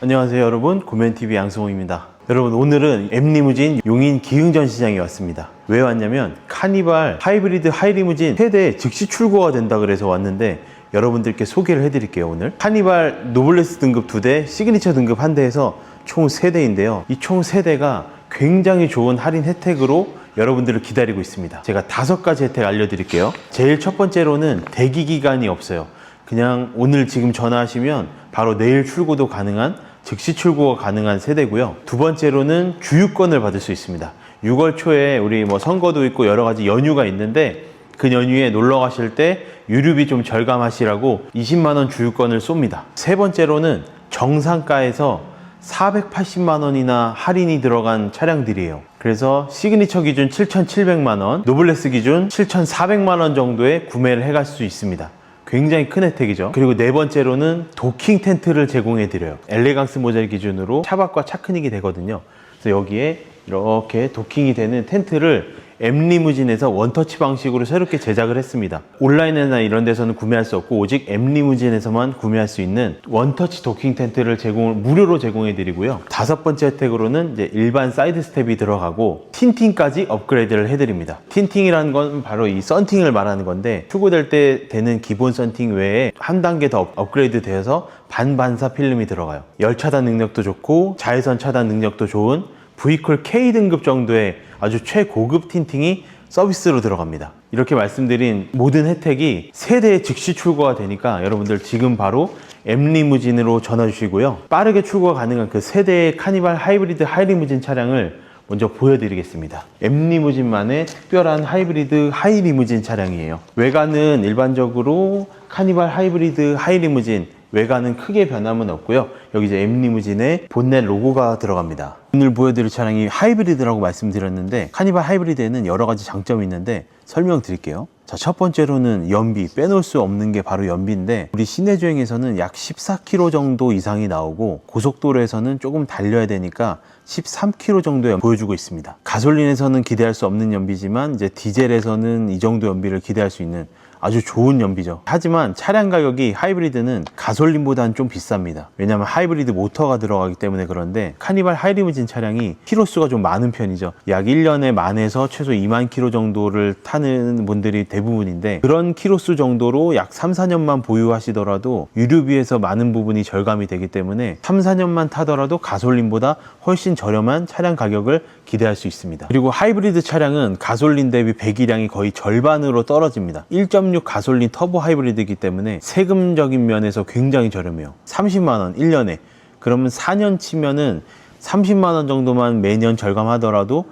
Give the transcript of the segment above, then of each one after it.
안녕하세요 여러분, 구면TV 양승호입니다. 여러분, 오늘은 M리무진 용인 기흥전 시장에 왔습니다. 왜 왔냐면 카니발 하이브리드 하이리무진 세대 즉시 출고가 된다 그래서 왔는데 여러분들께 소개를 해드릴게요. 오늘 카니발 노블레스 등급 2대, 시그니처 등급 1대에서 총 3대인데요 이 총 3대가 굉장히 좋은 할인 혜택으로 여러분들을 기다리고 있습니다. 제가 5가지 혜택 알려드릴게요. 제일 첫 번째로는 대기 기간이 없어요. 그냥 오늘 지금 전화하시면 바로 내일 출고도 가능한, 즉시 출고가 가능한 세대고요. 두 번째로는 주유권을 받을 수 있습니다. 6월 초에 우리 선거도 있고 여러 가지 연휴가 있는데 그 연휴에 놀러 가실 때 유류비 좀 절감하시라고 20만 원 주유권을 쏩니다. 세 번째로는 정상가에서 480만 원이나 할인이 들어간 차량들이에요. 그래서 시그니처 기준 7,700만 원, 노블레스 기준 7,400만 원 정도에 구매를 해갈 수 있습니다. 굉장히 큰 혜택이죠. 그리고 네 번째로는 도킹 텐트를 제공해 드려요. 엘레강스 모델 기준으로 차박과 차크닉이 되거든요. 그래서 여기에 이렇게 도킹이 되는 텐트를 M리무진에서 원터치 방식으로 새롭게 제작을 했습니다. 온라인이나 이런 데서는 구매할 수 없고 오직 M리무진에서만 구매할 수 있는 원터치 도킹 텐트를 무료로 제공해 드리고요. 5번째 혜택으로는 이제 일반 사이드 스텝이 들어가고 틴팅까지 업그레이드를 해드립니다. 틴팅이라는 건 바로 이 썬팅을 말하는 건데 출고될 때 되는 기본 썬팅 외에 한 단계 더 업그레이드 되어서 반반사 필름이 들어가요. 열 차단 능력도 좋고 자외선 차단 능력도 좋은 V콜 K 등급 정도의 아주 최고급 틴팅이 서비스로 들어갑니다. 이렇게 말씀드린 모든 혜택이 세대에 즉시 출고가 되니까 여러분들 지금 바로 M리무진으로 전화 주시고요. 빠르게 출고가 가능한 그 세대의 카니발 하이브리드 하이리무진 차량을 먼저 보여드리겠습니다. M리무진만의 특별한 하이브리드 하이리무진 차량이에요. 외관은 일반적으로 카니발 하이브리드 하이리무진 외관은 크게 변함은 없고요. 여기 이제 M리무진의 본넷 로고가 들어갑니다. 오늘 보여드릴 차량이 하이브리드라고 말씀드렸는데 카니발 하이브리드에는 여러 가지 장점이 있는데 설명드릴게요. 자, 첫 번째로는 연비, 빼놓을 수 없는 게 바로 연비인데 우리 시내 주행에서는 약 14km 정도 이상이 나오고 고속도로에서는 조금 달려야 되니까 13km 정도에 보여주고 있습니다. 가솔린에서는 기대할 수 없는 연비지만 이제 디젤에서는 이 정도 연비를 기대할 수 있는 아주 좋은 연비죠. 하지만 차량 가격이 하이브리드는 가솔린보다는 좀 비쌉니다. 왜냐하면 하이브리드 모터가 들어가기 때문에. 그런데 카니발 하이리무진 차량이 키로수가 좀 많은 편이죠. 약 1년에 만에서 최소 2만 킬로 정도를 타는 분들이 대부분인데 그런 키로수 정도로 약 3, 4년만 보유하시더라도 유류비에서 많은 부분이 절감이 되기 때문에 3, 4년만 타더라도 가솔린보다 훨씬 저렴한 차량 가격을 기대할 수 있습니다. 그리고 하이브리드 차량은 가솔린 대비 배기량이 거의 절반으로 떨어집니다. 1.6 가솔린 터보 하이브리드이기 때문에 세금적인 면에서 굉장히 저렴해요. 30만원 1년에. 그러면 4년 치면은 30만원 정도만 매년 절감하더라도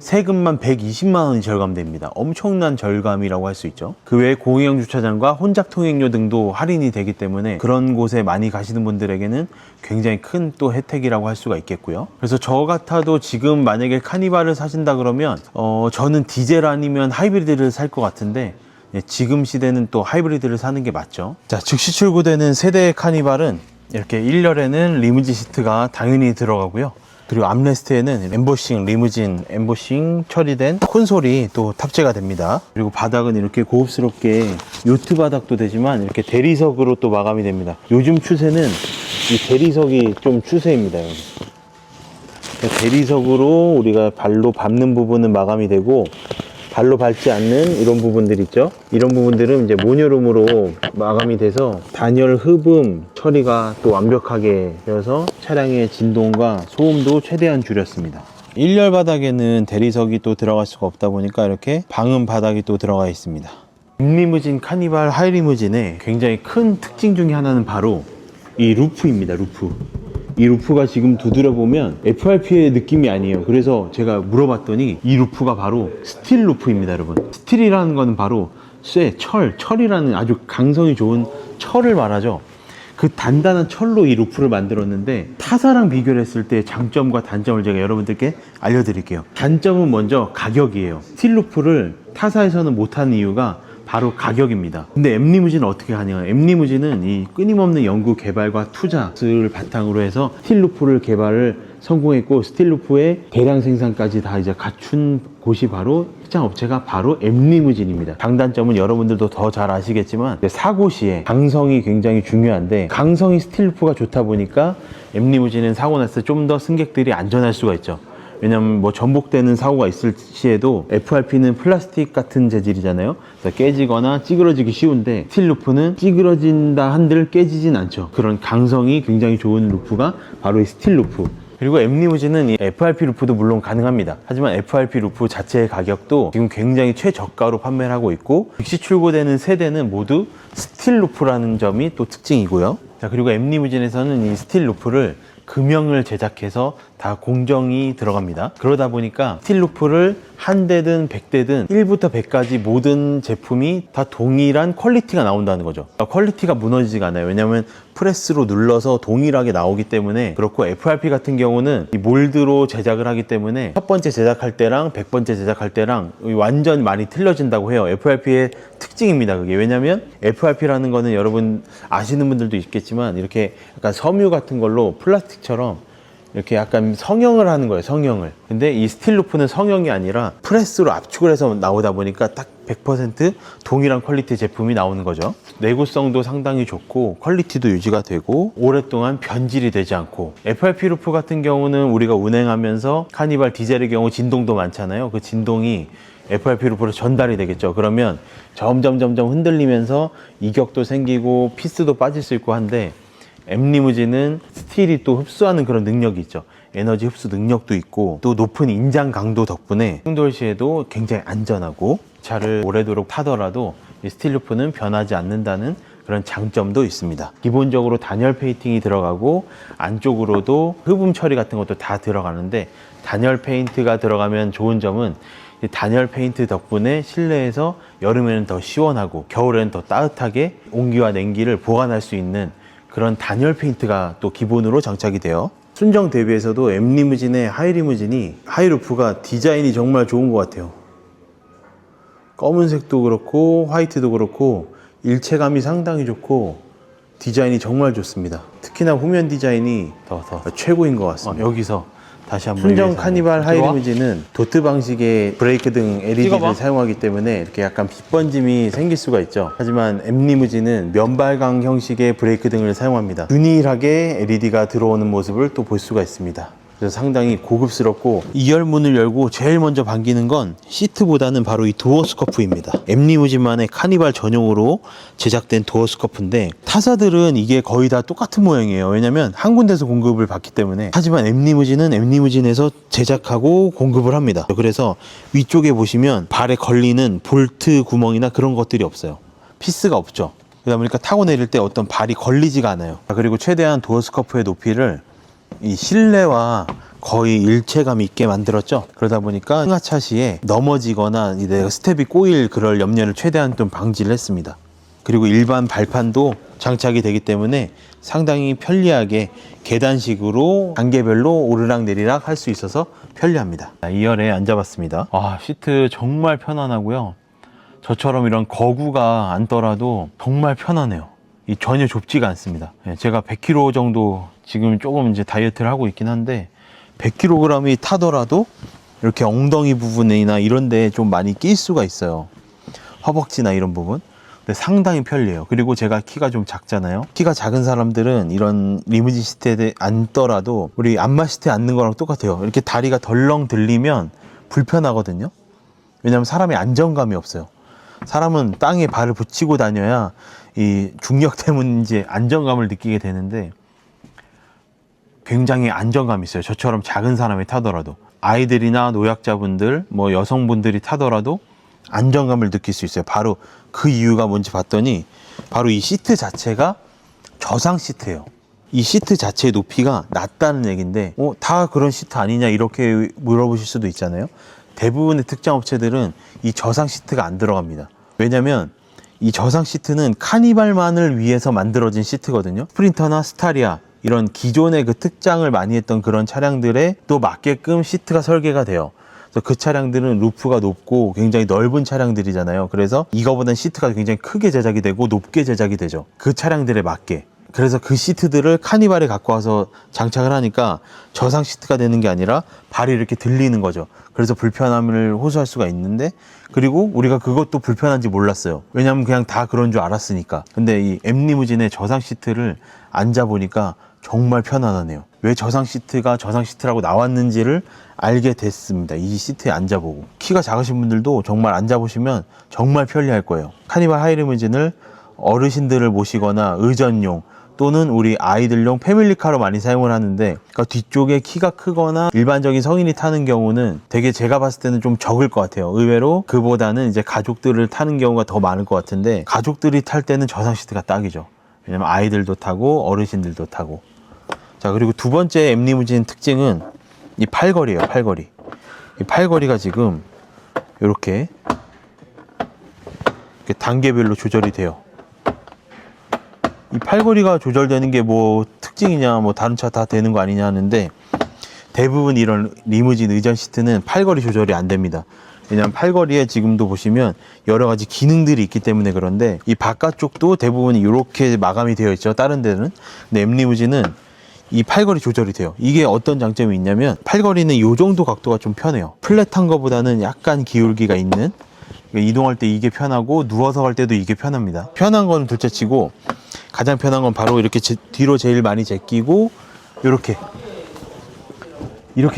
세금만 120만원이 절감됩니다. 엄청난 절감이라고 할 수 있죠. 그 외에 공영 주차장과 혼잡 통행료 등도 할인이 되기 때문에 그런 곳에 많이 가시는 분들에게는 굉장히 큰 또 혜택이라고 할 수가 있겠고요. 그래서 저 같아도 지금 만약에 카니발을 사신다 그러면 저는 디젤 아니면 하이브리드를 살 것 같은데 지금 시대는 또 하이브리드를 사는 게 맞죠. 자, 즉시 출고되는 세대의 카니발은 이렇게 1열에는 리무진 시트가 당연히 들어가고요. 그리고 암레스트에는 엠보싱, 리무진 엠보싱 처리된 콘솔이 또 탑재가 됩니다. 그리고 바닥은 이렇게 고급스럽게 요트 바닥도 되지만 이렇게 대리석으로 또 마감이 됩니다. 요즘 추세는 이 대리석이 좀 추세입니다. 대리석으로 우리가 발로 밟는 부분은 마감이 되고 발로 밟지 않는 이런 부분들 있죠. 이런 부분들은 이제 모듈음으로 마감이 돼서 단열 흡음 처리가 또 완벽하게 되어서 차량의 진동과 소음도 최대한 줄였습니다. 1열 바닥에는 대리석이 또 들어갈 수가 없다 보니까 이렇게 방음 바닥이 또 들어가 있습니다. M리무진 카니발 하이리무진의 굉장히 큰 특징 중에 하나는 바로 이 루프입니다. 이 루프가 지금 두드려보면 FRP의 느낌이 아니에요. 그래서 제가 물어봤더니 이 루프가 바로 스틸 루프입니다, 여러분. 스틸이라는 건 바로 철이라는 아주 강성이 좋은 철을 말하죠. 그 단단한 철로 이 루프를 만들었는데 타사랑 비교를 했을 때 장점과 단점을 제가 여러분들께 알려드릴게요. 단점은 먼저 가격이에요. 스틸 루프를 타사에서는 못하는 이유가 바로 가격입니다. 근데 M리무진은 어떻게 하냐? M리무진은 이 끊임없는 연구 개발과 투자를 바탕으로 해서 스틸 루프를 개발을 성공했고 스틸 루프의 대량 생산까지 다 이제 갖춘 곳이 바로 특장 업체가 바로 엠리무진입니다. 장단점은 여러분들도 더 잘 아시겠지만 사고 시에 강성이 굉장히 중요한데 강성이 스틸 루프가 좋다 보니까 엠리무진은 사고 났을 때 좀 더 승객들이 안전할 수가 있죠. 왜냐면 뭐 전복되는 사고가 있을 시에도 FRP는 플라스틱 같은 재질이잖아요. 그래서 깨지거나 찌그러지기 쉬운데 스틸 루프는 찌그러진다 한들 깨지진 않죠. 그런 강성이 굉장히 좋은 루프가 바로 이 스틸 루프. 그리고 엠리무진은 이 FRP 루프도 물론 가능합니다. 하지만 FRP 루프 자체의 가격도 지금 굉장히 최저가로 판매를 하고 있고 즉시 출고되는 세대는 모두 스틸 루프라는 점이 또 특징이고요. 자, 그리고 엠리무진에서는 이 스틸 루프를 금형을 제작해서 다 공정이 들어갑니다. 그러다 보니까 스틸 루프를 한 대든 100대든 1부터 100까지 모든 제품이 다 동일한 퀄리티가 나온다는 거죠. 퀄리티가 무너지지가 않아요. 왜냐하면 프레스로 눌러서 동일하게 나오기 때문에. 그렇고 FRP 같은 경우는 이 몰드로 제작을 하기 때문에 첫 번째 제작할 때랑 100번째 제작할 때랑 완전 많이 틀려진다고 해요. FRP의 특징입니다. 그게 왜냐하면 FRP라는 거는 여러분 아시는 분들도 있겠지만 이렇게 약간 섬유 같은 걸로 플라스틱처럼 이렇게 약간 성형을 하는 거예요, 성형을. 근데 이 스틸 루프는 성형이 아니라 프레스로 압축을 해서 나오다 보니까 딱 100% 동일한 퀄리티 제품이 나오는 거죠. 내구성도 상당히 좋고 퀄리티도 유지가 되고 오랫동안 변질이 되지 않고. FRP 루프 같은 경우는 우리가 운행하면서 카니발 디젤의 경우 진동도 많잖아요. 그 진동이 FRP 루프로 전달이 되겠죠. 그러면 점점 흔들리면서 이격도 생기고 피스도 빠질 수 있고 한데 엠리무진은 스틸이 또 흡수하는 그런 능력이 있죠. 에너지 흡수 능력도 있고 또 높은 인장 강도 덕분에 충돌 시에도 굉장히 안전하고 차를 오래도록 타더라도 이 스틸 루프는 변하지 않는다는 그런 장점도 있습니다. 기본적으로 단열 페인팅이 들어가고 안쪽으로도 흡음 처리 같은 것도 다 들어가는데 단열 페인트가 들어가면 좋은 점은 이 단열 페인트 덕분에 실내에서 여름에는 더 시원하고 겨울에는 더 따뜻하게 온기와 냉기를 보관할 수 있는 그런 단열 페인트가 또 기본으로 장착이 돼요. 순정 대비해서도 엠리무진의 하이리무진이 하이루프가 디자인이 정말 좋은 것 같아요. 검은색도 그렇고 화이트도 그렇고 일체감이 상당히 좋고 디자인이 정말 좋습니다. 특히나 후면 디자인이 더 최고인 것 같습니다. 여기서 다시 한번 순정 카니발 하이리무진은 도트 방식의 브레이크 등 LED를 사용하기 때문에 이렇게 약간 빛번짐이 생길 수가 있죠. 하지만 엠리무진은 면발광 형식의 브레이크 등을 사용합니다. 균일하게 LED가 들어오는 모습을 또 볼 수가 있습니다. 그래서 상당히 고급스럽고 2열문을 열고 제일 먼저 반기는 건 시트보다는 바로 이 도어 스커프입니다. 엠리무진만의 카니발 전용으로 제작된 도어 스커프인데 타사들은 이게 거의 다 똑같은 모양이에요. 왜냐면 한 군데서 공급을 받기 때문에. 하지만 엠리무진은 엠리무진에서 제작하고 공급을 합니다. 그래서 위쪽에 보시면 발에 걸리는 볼트 구멍이나 그런 것들이 없어요. 피스가 없죠. 그러다 보니까 타고 내릴 때 어떤 발이 걸리지가 않아요. 그리고 최대한 도어 스커프의 높이를 이 실내와 거의 일체감 있게 만들었죠. 그러다 보니까 승하차 시에 넘어지거나 내가 스텝이 꼬일 그럴 염려를 최대한 좀 방지를 했습니다. 그리고 일반 발판도 장착이 되기 때문에 상당히 편리하게 계단식으로 단계별로 오르락 내리락 할 수 있어서 편리합니다. 2열에 앉아봤습니다. 시트 정말 편안하고요. 저처럼 이런 거구가 앉더라도 정말 편하네요. 전혀 좁지가 않습니다. 제가 100kg 정도 지금 조금 이제 다이어트를 하고 있긴 한데 100kg이 타더라도 이렇게 엉덩이 부분이나 이런 데에 좀 많이 낄 수가 있어요. 허벅지나 이런 부분. 근데 상당히 편리해요. 그리고 제가 키가 좀 작잖아요. 키가 작은 사람들은 이런 리무진 시트에 앉더라도 우리 안마 시트에 앉는 거랑 똑같아요. 이렇게 다리가 덜렁 들리면 불편하거든요. 왜냐하면 사람이 안정감이 없어요. 사람은 땅에 발을 붙이고 다녀야 이 중력 때문인지 안정감을 느끼게 되는데 굉장히 안정감이 있어요. 저처럼 작은 사람이 타더라도. 아이들이나 노약자분들, 뭐 여성분들이 타더라도 안정감을 느낄 수 있어요. 바로 그 이유가 뭔지 봤더니 바로 이 시트 자체가 저상 시트예요. 이 시트 자체의 높이가 낮다는 얘기인데 다 그런 시트 아니냐 이렇게 물어보실 수도 있잖아요. 대부분의 특장 업체들은 이 저상 시트가 안 들어갑니다. 왜냐면 이 저상 시트는 카니발만을 위해서 만들어진 시트거든요. 스프린터나 스타리아 이런 기존의 그 특장을 많이 했던 그런 차량들에 또 맞게끔 시트가 설계가 돼요. 그래서 그 차량들은 루프가 높고 굉장히 넓은 차량들이잖아요. 그래서 이거보다는 시트가 굉장히 크게 제작이 되고 높게 제작이 되죠. 그 차량들에 맞게. 그래서 그 시트들을 카니발에 갖고 와서 장착을 하니까 저상 시트가 되는 게 아니라 발이 이렇게 들리는 거죠. 그래서 불편함을 호소할 수가 있는데, 그리고 우리가 그것도 불편한지 몰랐어요. 왜냐면 그냥 다 그런 줄 알았으니까. 근데 이 M리무진의 저상 시트를 앉아보니까 정말 편안하네요. 왜 저상 시트가 저상 시트라고 나왔는지를 알게 됐습니다. 이 시트에 앉아보고. 키가 작으신 분들도 정말 앉아보시면 정말 편리할 거예요. 카니발 하이리무진을 어르신들을 모시거나 의전용 또는 우리 아이들용 패밀리카로 많이 사용을 하는데, 그러니까 뒤쪽에 키가 크거나 일반적인 성인이 타는 경우는 되게 제가 봤을 때는 좀 적을 것 같아요. 의외로 그보다는 이제 가족들을 타는 경우가 더 많을 것 같은데, 가족들이 탈 때는 저상 시트가 딱이죠. 왜냐면 아이들도 타고 어르신들도 타고. 자, 그리고 두 번째 M리무진 특징은 이 팔걸이에요. 팔걸이. 이 팔걸이가 지금 이렇게 단계별로 조절이 돼요. 이 팔걸이가 조절되는 게 뭐 특징이냐, 뭐 다른 차 다 되는 거 아니냐 하는데, 대부분 이런 리무진 의전 시트는 팔걸이 조절이 안 됩니다. 왜냐하면 팔걸이에 지금도 보시면 여러 가지 기능들이 있기 때문에 그런데, 이 바깥쪽도 대부분 이렇게 마감이 되어 있죠. 다른 데는. 근데 M리무진은 이 팔걸이 조절이 돼요. 이게 어떤 장점이 있냐면, 팔걸이는 이 정도 각도가 좀 편해요. 플랫한 거보다는 약간 기울기가 있는, 이동할 때 이게 편하고 누워서 갈 때도 이게 편합니다. 편한 거는 둘째 치고, 가장 편한 건 바로 이렇게 뒤로 제일 많이 제끼고 이렇게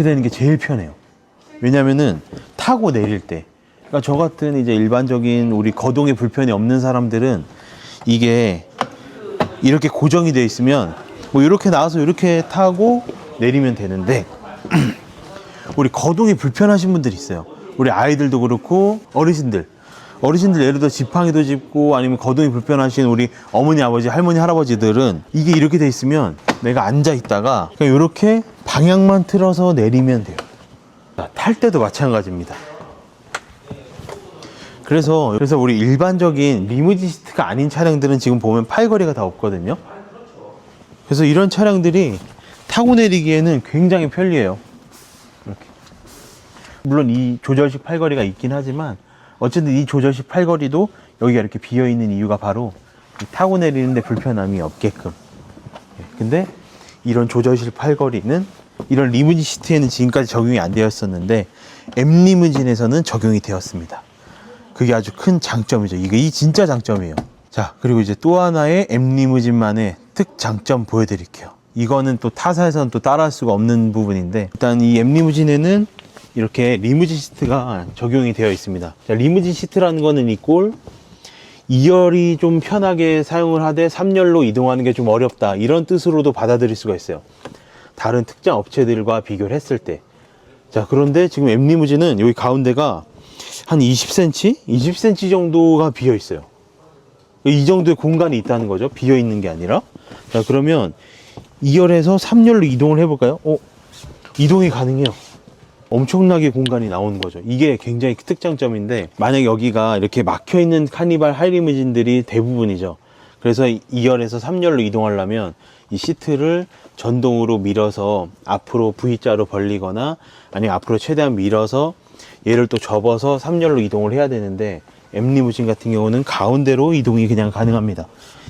되는 게 제일 편해요. 왜냐면은 타고 내릴 때, 그러니까 저 같은 이제 일반적인 우리 거동에 불편이 없는 사람들은 이게 이렇게 고정이 돼 있으면 뭐 이렇게 나와서 이렇게 타고 내리면 되는데, 우리 거동이 불편하신 분들이 있어요. 우리 아이들도 그렇고 어르신들 예를 들어 지팡이도 짚고 아니면 거동이 불편하신 우리 어머니, 아버지, 할머니, 할아버지들은 이게 이렇게 돼 있으면 내가 앉아 있다가 그냥 이렇게 방향만 틀어서 내리면 돼요. 탈 때도 마찬가지입니다. 그래서 우리 일반적인 리무진 시트가 아닌 차량들은 지금 보면 팔걸이가 다 없거든요. 그래서 이런 차량들이 타고 내리기에는 굉장히 편리해요. 이렇게. 물론 이 조절식 팔걸이가 있긴 하지만 어쨌든 이 조절식 팔걸이도 여기가 이렇게 비어 있는 이유가 바로 타고 내리는데 불편함이 없게끔. 근데 이런 조절식 팔걸이는 이런 리무진 시트에는 지금까지 적용이 안 되었었는데 M리무진에서는 적용이 되었습니다. 그게 아주 큰 장점이죠. 이 진짜 장점이에요. 자, 그리고 이제 또 하나의 M리무진만의 특장점 보여드릴게요. 이거는 또 타사에서는 또 따라할 수가 없는 부분인데, 일단 이 M리무진에는 이렇게 리무진 시트가 적용이 되어 있습니다. 자, 리무진 시트라는 거는 이 꼴 2열이 좀 편하게 사용을 하되 3열로 이동하는 게 좀 어렵다, 이런 뜻으로도 받아들일 수가 있어요. 다른 특정 업체들과 비교를 했을 때. 자, 그런데 지금 M리무진은 여기 가운데가 한 20cm? 20cm 정도가 비어 있어요. 이 정도의 공간이 있다는 거죠. 비어 있는 게 아니라. 자, 그러면 2열에서 3열로 이동을 해볼까요? 이동이 가능해요. 엄청나게 공간이 나오는 거죠. 이게 굉장히 특장점인데, 만약 여기가 이렇게 막혀 있는 카니발 하이리무진들이 대부분이죠. 그래서 2열에서 3열로 이동하려면 이 시트를 전동으로 밀어서 앞으로 V자로 벌리거나 아니면 앞으로 최대한 밀어서 얘를 또 접어서 3열로 이동을 해야 되는데, M리무진 같은 경우는 가운데로 이동이 그냥 가능합니다.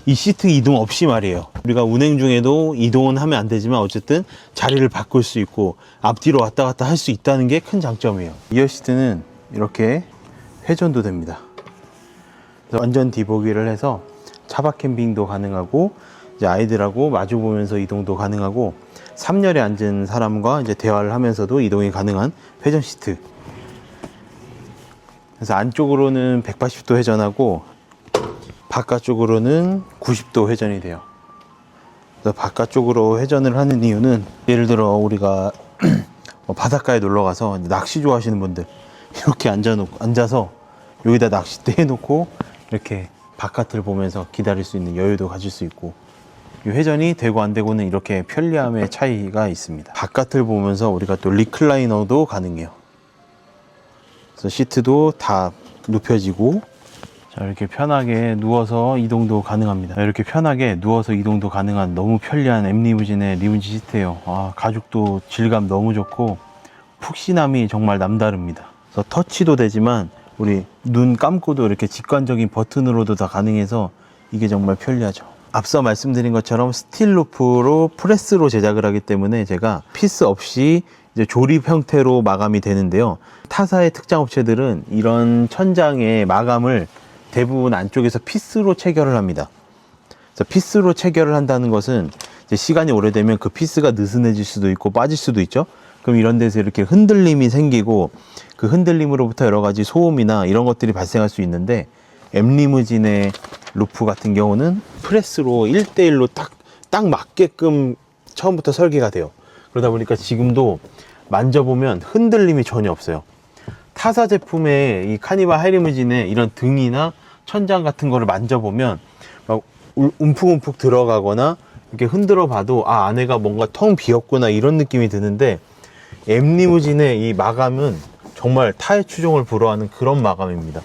이 시트 이동 없이 말이에요. 우리가 운행 중에도 이동은 하면 안 되지만 어쨌든 자리를 바꿀 수 있고 앞뒤로 왔다 갔다 할 수 있다는 게 큰 장점이에요. 2열 시트는 이렇게 회전도 됩니다. 완전 디보기를 해서 차박 캠핑도 가능하고, 이제 아이들하고 마주 보면서 이동도 가능하고, 3열에 앉은 사람과 이제 대화를 하면서도 이동이 가능한 회전 시트. 그래서 안쪽으로는 180도 회전하고 바깥쪽으로는 90도 회전이 돼요. 그래서 바깥쪽으로 회전을 하는 이유는, 예를 들어 우리가 바닷가에 놀러 가서 낚시 좋아하시는 분들 이렇게 앉아서 여기다 낚싯대 해놓고 이렇게 바깥을 보면서 기다릴 수 있는 여유도 가질 수 있고, 이 회전이 되고 안 되고는 이렇게 편리함의 차이가 있습니다. 바깥을 보면서 우리가 또 리클라이너도 가능해요. 그래서 시트도 다 눕혀지고, 자, 이렇게 편하게 누워서 이동도 가능합니다. 이렇게 편하게 누워서 이동도 가능한 너무 편리한 M리무진의 리무진 시트예요. 가죽도 질감 너무 좋고 푹신함이 정말 남다릅니다. 그래서 터치도 되지만 우리 눈 감고도 이렇게 직관적인 버튼으로도 다 가능해서 이게 정말 편리하죠. 앞서 말씀드린 것처럼 스틸 루프로 프레스로 제작을 하기 때문에 제가 피스 없이 이제 조립 형태로 마감이 되는데요. 타사의 특장 업체들은 이런 천장의 마감을 대부분 안쪽에서 피스로 체결을 합니다. 그래서 피스로 체결을 한다는 것은 이제 시간이 오래되면 그 피스가 느슨해질 수도 있고 빠질 수도 있죠. 그럼 이런 데서 이렇게 흔들림이 생기고 그 흔들림으로부터 여러 가지 소음이나 이런 것들이 발생할 수 있는데, M리무진의 루프 같은 경우는 프레스로 1대1로 딱 맞게끔 처음부터 설계가 돼요. 그러다 보니까 지금도 만져보면 흔들림이 전혀 없어요. 타사 제품의 이 카니발 하이리무진의 이런 등이나 천장 같은 거를 만져보면 막 움푹움푹 들어가거나 이렇게 흔들어 봐도 아, 안에가 뭔가 텅 비었구나 이런 느낌이 드는데, M리무진의 이 마감은 정말 타의 추종을 불허하는 그런 마감입니다.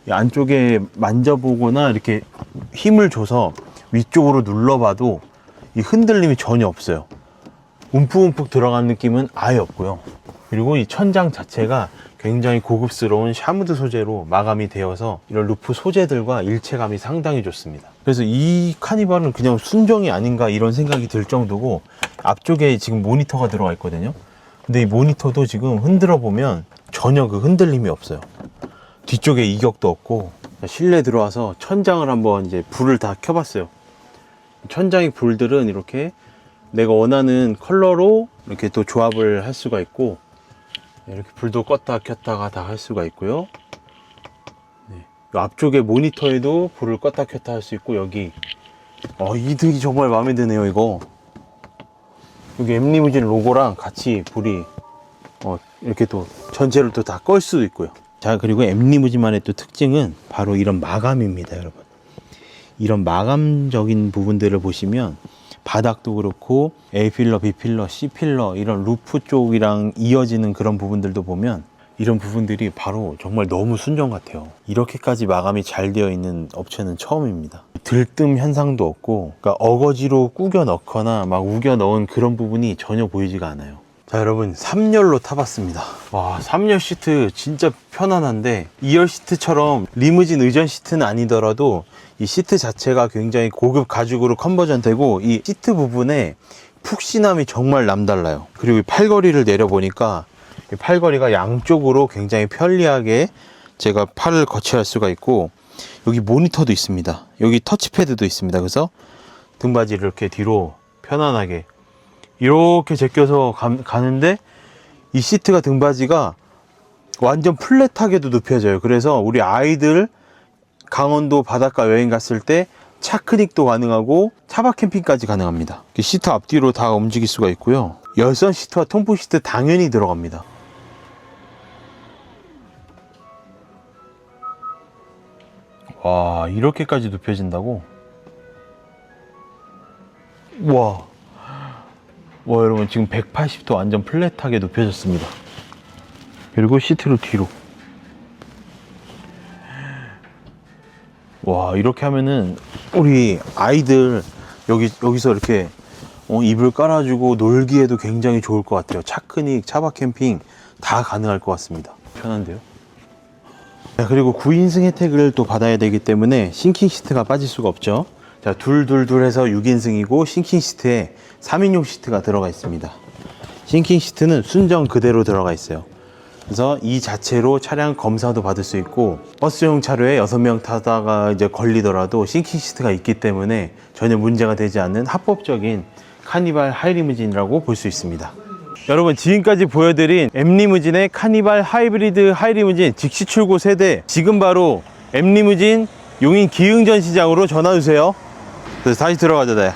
이 안쪽에 만져보거나 이렇게 힘을 줘서 위쪽으로 눌러봐도 이 흔들림이 전혀 없어요. 움푹움푹 들어간 느낌은 아예 없고요. 그리고 이 천장 자체가 굉장히 고급스러운 샤무드 소재로 마감이 되어서 이런 루프 소재들과 일체감이 상당히 좋습니다. 그래서 이 카니발은 그냥 순정이 아닌가 이런 생각이 들 정도고, 앞쪽에 지금 모니터가 들어가 있거든요. 근데 이 모니터도 지금 흔들어 보면 전혀 그 흔들림이 없어요. 뒤쪽에 이격도 없고. 실내 들어와서 천장을 한번 이제 불을 다 켜봤어요. 천장의 불들은 이렇게 내가 원하는 컬러로 이렇게 또 조합을 할 수가 있고, 이렇게 불도 껐다 켰다가 다 할 수가 있고요. 네. 앞쪽에 모니터에도 불을 껐다 켰다 할 수 있고, 여기 이 등이 정말 마음에 드네요. 이거 여기 M리무진 로고랑 같이 불이 이렇게 또 전체를 또 다 끌 수도 있고요. 자, 그리고 M리무진만의 또 특징은 바로 이런 마감입니다, 여러분. 이런 마감적인 부분들을 보시면 바닥도 그렇고 A필러, B필러, C필러 이런 루프 쪽이랑 이어지는 그런 부분들도 보면 이런 부분들이 바로 정말 너무 순정 같아요. 이렇게까지 마감이 잘 되어 있는 업체는 처음입니다. 들뜸 현상도 없고, 그러니까 어거지로 꾸겨 넣거나 막 우겨 넣은 그런 부분이 전혀 보이지가 않아요. 자, 여러분 3열로 타봤습니다. 와, 3열 시트 진짜 편안한데 2열 시트처럼 리무진 의전 시트는 아니더라도 이 시트 자체가 굉장히 고급 가죽으로 컨버전 되고, 이 시트 부분에 푹신함이 정말 남달라요. 그리고 이 팔걸이를 내려보니까 이 팔걸이가 양쪽으로 굉장히 편리하게 제가 팔을 거치할 수가 있고, 여기 모니터도 있습니다. 여기 터치패드도 있습니다. 그래서 등받이를 이렇게 뒤로 편안하게 이렇게 제껴서 가는데, 이 시트가 등받이가 완전 플랫하게도 눕혀져요. 그래서 우리 아이들 강원도 바닷가 여행 갔을 때 차크닉도 가능하고 차박 캠핑까지 가능합니다. 시트 앞뒤로 다 움직일 수가 있고요. 열선 시트와 통풍 시트 당연히 들어갑니다. 와, 이렇게까지 눕혀진다고? 와, 여러분 지금 180도 완전 플랫하게 눕혀졌습니다. 그리고 시트를 뒤로. 와, 이렇게 하면은 우리 아이들 여기서 이렇게 이불 깔아주고 놀기에도 굉장히 좋을 것 같아요. 차크닉, 차박 캠핑 다 가능할 것 같습니다. 편한데요? 자, 그리고 9인승 혜택을 또 받아야 되기 때문에 싱킹 시트가 빠질 수가 없죠. 자, 둘 해서 6인승이고 싱킹 시트에 3인용 시트가 들어가 있습니다. 싱킹 시트는 순정 그대로 들어가 있어요. 그래서 이 자체로 차량 검사도 받을 수 있고, 버스용 차로에 6명 타다가 이제 걸리더라도 싱킹 시트가 있기 때문에 전혀 문제가 되지 않는 합법적인 카니발 하이리무진이라고 볼 수 있습니다. 여러분, 지금까지 보여드린 M리무진의 카니발 하이브리드 하이리무진 직시 출고 세대, 지금 바로 M리무진 용인 기흥전 시장으로 전화주세요. 그래서 다시 들어가자.